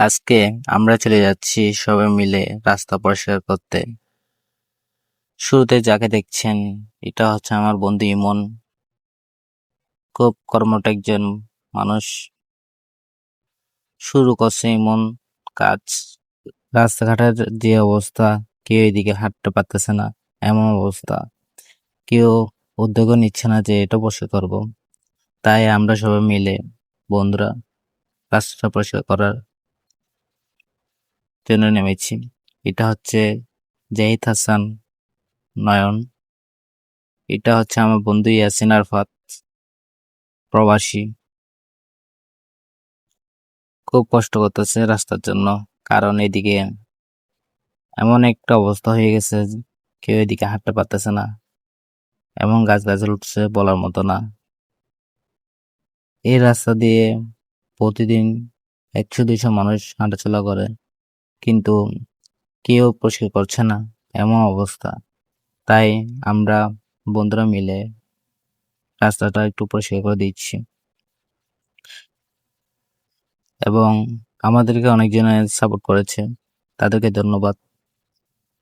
আজকে আমরা চলে যাচ্ছি সবাই মিলে রাস্তা পরিষ্কার করতে। শুরুতে যাকে দেখছেন এটা হচ্ছে আমার বন্ধু ইমন। খুব কর্মঠ একজন মানুষ। শুরু করছে ইমন কাজ। রাস্তাঘাটের যে অবস্থা, কেউ এদিকে হাঁটতে পারতেছে না, এমন অবস্থা। কেউ উদ্যোগও নিচ্ছে না যে এটা পরিষ্কার করব। তাই আমরা সবাই মিলে বন্ধুরা রাস্তা পরিষ্কার করার জন্য নেমেছি। এটা হচ্ছে জাহিদ হাসান নয়ন। এটা হচ্ছে আমার বন্ধু ইয়াসিন আরফাত, প্রবাসী। খুব কষ্ট করতেছে রাস্তার জন্য, কারণ এদিকে এমন একটা অবস্থা হয়ে গেছে কেউ এদিকে হাঁটতে পারতেছে না, এমন গাছগাছালি উঠছে বলার মতো না। এই রাস্তা দিয়ে প্রতিদিন 100-200 মানুষ হাঁটাচলা করে, কিন্তু কেউ পরিষ্কার করছে না, এমন অবস্থা। তাই আমরা বন্ধুরা মিলে রাস্তাটা একটু পরিষ্কার করে দিচ্ছি, এবং আমাদেরকে অনেকজনে সাপোর্ট করেছে, তাদেরকে ধন্যবাদ।